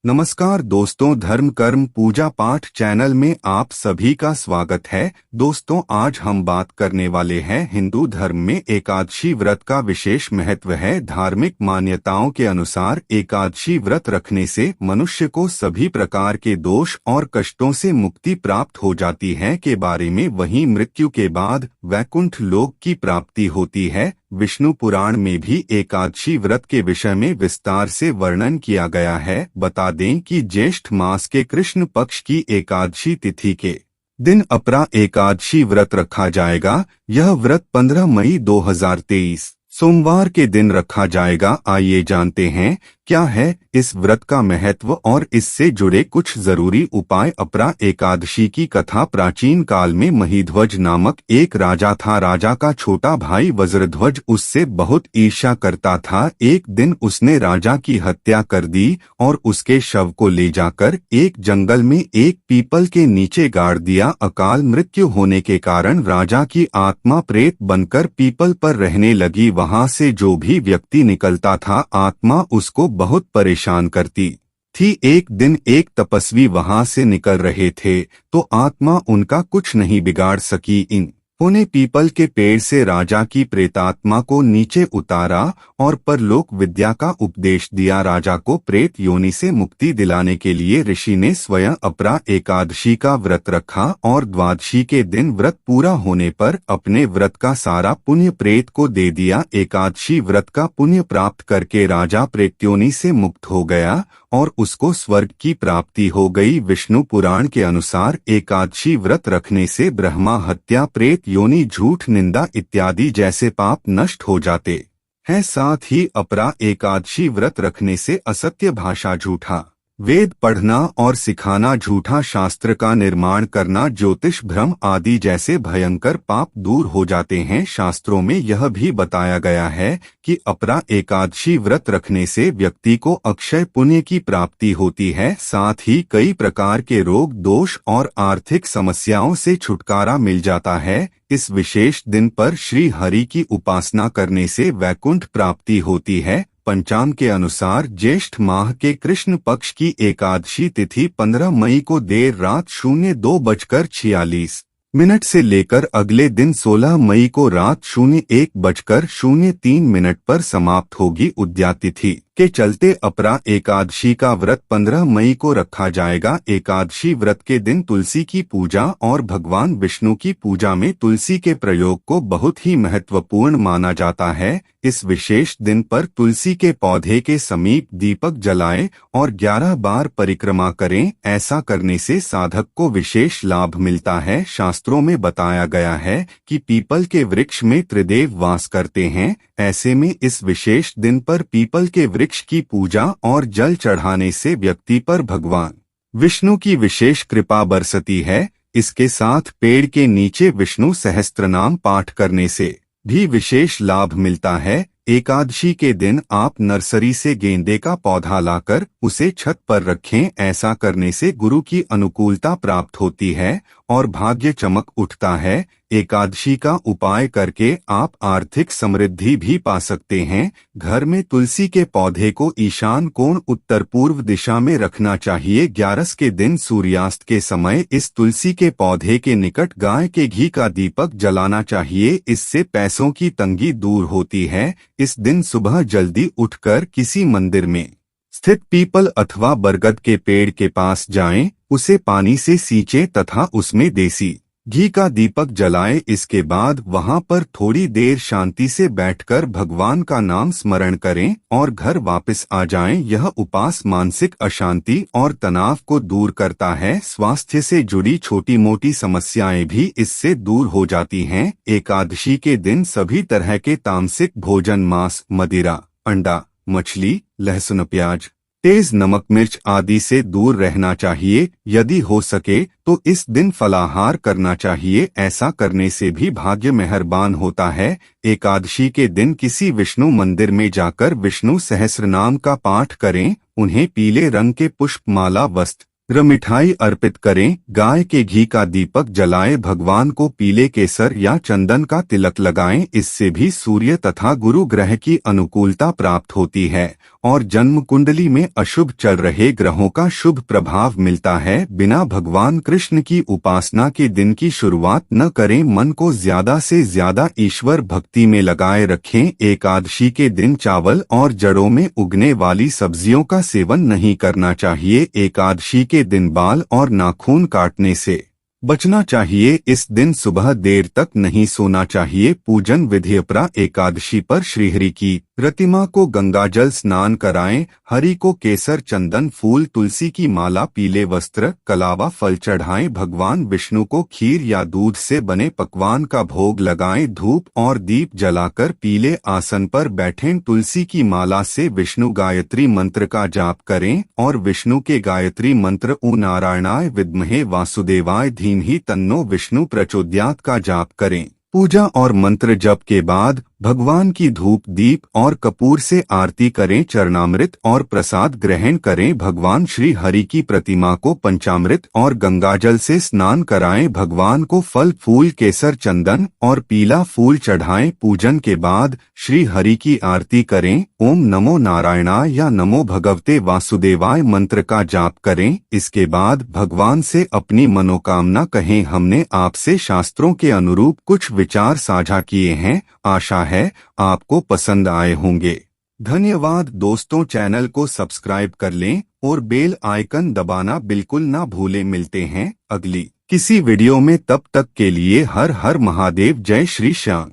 नमस्कार दोस्तों, धर्म कर्म पूजा पाठ चैनल में आप सभी का स्वागत है। दोस्तों, आज हम बात करने वाले हैं हिंदू धर्म में एकादशी व्रत का विशेष महत्व है। धार्मिक मान्यताओं के अनुसार एकादशी व्रत रखने से मनुष्य को सभी प्रकार के दोष और कष्टों से मुक्ति प्राप्त हो जाती है के बारे में। वहीं मृत्यु के बाद वैकुंठ लोक की प्राप्ति होती है। विष्णु पुराण में भी एकादशी व्रत के विषय में विस्तार से वर्णन किया गया है। बता दें कि ज्येष्ठ मास के कृष्ण पक्ष की एकादशी तिथि के दिन अपरा एकादशी व्रत रखा जाएगा। यह व्रत 15 मई 2023 सोमवार के दिन रखा जाएगा। आइए जानते हैं क्या है इस व्रत का महत्व और इससे जुड़े कुछ जरूरी उपाय। अपरा एकादशी की कथा प्राचीन काल में महीध्वज नामक एक राजा था। राजा का छोटा भाई वज्रध्वज उससे बहुत ईर्ष्या करता था। एक दिन उसने राजा की हत्या कर दी और उसके शव को ले जाकर एक जंगल में एक पीपल के नीचे गाड़ दिया। अकाल मृत्यु होने के कारण राजा की आत्मा प्रेत बनकर पीपल पर रहने लगी। वहां से जो भी व्यक्ति निकलता था आत्मा उसको बहुत परेशान करती थी। एक दिन एक तपस्वी वहां से निकल रहे थे तो आत्मा उनका कुछ नहीं बिगाड़ सकी। उन्होंने पीपल के पेड़ से राजा की प्रेतात्मा को नीचे उतारा और परलोक विद्या का उपदेश दिया। राजा को प्रेत योनि से मुक्ति दिलाने के लिए ऋषि ने स्वयं अपरा एकादशी का व्रत रखा और द्वादशी के दिन व्रत पूरा होने पर अपने व्रत का सारा पुण्य प्रेत को दे दिया। एकादशी व्रत का पुण्य प्राप्त करके राजा प्रेत्योनि से मुक्त हो गया और उसको स्वर्ग की प्राप्ति हो गई। विष्णु पुराण के अनुसार एकादशी व्रत रखने से ब्रह्मा हत्या, प्रेत योनि, झूठ, निंदा इत्यादि जैसे पाप नष्ट हो जाते हैं। साथ ही अपरा एकादशी व्रत रखने से असत्य भाषा, झूठा वेद पढ़ना और सिखाना, झूठा शास्त्र का निर्माण करना, ज्योतिष भ्रम आदि जैसे भयंकर पाप दूर हो जाते हैं। शास्त्रों में यह भी बताया गया है कि अपरा एकादशी व्रत रखने से व्यक्ति को अक्षय पुण्य की प्राप्ति होती है। साथ ही कई प्रकार के रोग, दोष और आर्थिक समस्याओं से छुटकारा मिल जाता है। इस विशेष दिन पर श्री हरि की उपासना करने से वैकुंठ प्राप्ति होती है। पंचांग के अनुसार ज्येष्ठ माह के कृष्ण पक्ष की एकादशी तिथि 15 मई को देर रात 02:46 से लेकर अगले दिन 16 मई को रात 01:03 पर समाप्त होगी। उद्या तिथि के चलते अपरा एकादशी का व्रत 15 मई को रखा जाएगा। एकादशी व्रत के दिन तुलसी की पूजा और भगवान विष्णु की पूजा में तुलसी के प्रयोग को बहुत ही महत्वपूर्ण माना जाता है। इस विशेष दिन पर तुलसी के पौधे के समीप दीपक जलाएं और 11 बार परिक्रमा करें। ऐसा करने से साधक को विशेष लाभ मिलता है। शास्त्रों में बताया गया है कि पीपल के वृक्ष में त्रिदेव वास करते हैं। ऐसे में इस विशेष दिन पर पीपल के वृक्ष की पूजा और जल चढ़ाने से व्यक्ति पर भगवान विष्णु की विशेष कृपा बरसती है। इसके साथ पेड़ के नीचे विष्णु सहस्त्रनाम पाठ करने से भी विशेष लाभ मिलता है। एकादशी के दिन आप नर्सरी से गेंदे का पौधा लाकर उसे छत पर रखें। ऐसा करने से गुरु की अनुकूलता प्राप्त होती है और भाग्य चमक उठता है। एकादशी का उपाय करके आप आर्थिक समृद्धि भी पा सकते हैं। घर में तुलसी के पौधे को ईशान कोण उत्तर पूर्व दिशा में रखना चाहिए। 11 के दिन सूर्यास्त के समय इस तुलसी के पौधे के निकट गाय के घी का दीपक जलाना चाहिए। इससे पैसों की तंगी दूर होती है। इस दिन सुबह जल्दी उठकर किसी मंदिर में स्थित पीपल अथवा बरगद के पेड़ के पास जाएं, उसे पानी से सींचें तथा उसमें देसी घी का दीपक जलाएं। इसके बाद वहां पर थोड़ी देर शांति से बैठकर भगवान का नाम स्मरण करें और घर वापस आ जाएं। यह उपास मानसिक अशांति और तनाव को दूर करता है। स्वास्थ्य से जुड़ी छोटी मोटी समस्याएं भी इससे दूर हो जाती हैं। एकादशी के दिन सभी तरह के तामसिक भोजन, मांस, मदिरा, अंडा, मछली, लहसुन, प्याज, तेज नमक, मिर्च आदि से दूर रहना चाहिए। यदि हो सके तो इस दिन फलाहार करना चाहिए। ऐसा करने से भी भाग्य मेहरबान होता है। एकादशी के दिन किसी विष्णु मंदिर में जाकर विष्णु सहस्रनाम का पाठ करें। उन्हें पीले रंग के पुष्प, माला, वस्त्र, मिठाई अर्पित करें। गाय के घी का दीपक जलाएं। भगवान को पीले केसर या चंदन का तिलक लगाएं। इससे भी सूर्य तथा गुरु ग्रह की अनुकूलता प्राप्त होती है और जन्म कुंडली में अशुभ चल रहे ग्रहों का शुभ प्रभाव मिलता है। बिना भगवान कृष्ण की उपासना के दिन की शुरुआत न करें। मन को ज्यादा से ज्यादा ईश्वर भक्ति में लगाए रखें। एकादशी के दिन चावल और जड़ों में उगने वाली सब्जियों का सेवन नहीं करना चाहिए। एकादशी के दिन बाल और नाखून काटने से बचना चाहिए। इस दिन सुबह देर तक नहीं सोना चाहिए। पूजन विधि अपरा एकादशी पर श्रीहरि की प्रतिमा को गंगाजल स्नान कराएं। हरि को केसर, चंदन, फूल, तुलसी की माला, पीले वस्त्र, कलावा फल चढ़ाएं। भगवान विष्णु को खीर या दूध से बने पकवान का भोग लगाएं। धूप और दीप जलाकर पीले आसन पर बैठें। तुलसी की माला से विष्णु गायत्री मंत्र का जाप करें और विष्णु के गायत्री मंत्र ॐ नारायणाय विद्महे वासुदेवाय धीमहि तन्नो विष्णु प्रचोदयात् का जाप करें। पूजा और मंत्र जप के बाद भगवान की धूप, दीप और कपूर से आरती करें। चरणामृत और प्रसाद ग्रहण करें। भगवान श्री हरि की प्रतिमा को पंचामृत और गंगाजल से स्नान कराएं। भगवान को फल, फूल, केसर, चंदन और पीला फूल चढ़ाएं। पूजन के बाद श्री हरि की आरती करें। ओम नमो नारायणाय या नमो भगवते वासुदेवाय मंत्र का जाप करें। इसके बाद भगवान से अपनी मनोकामना कहें। हमने आपसे शास्त्रों के अनुरूप कुछ विचार साझा किए हैं। आशा है आपको पसंद आए होंगे। धन्यवाद दोस्तों, चैनल को सब्सक्राइब कर लें और बेल आइकन दबाना बिल्कुल ना भूलें। मिलते हैं अगली किसी वीडियो में, तब तक के लिए हर हर महादेव, जय श्री श्याम।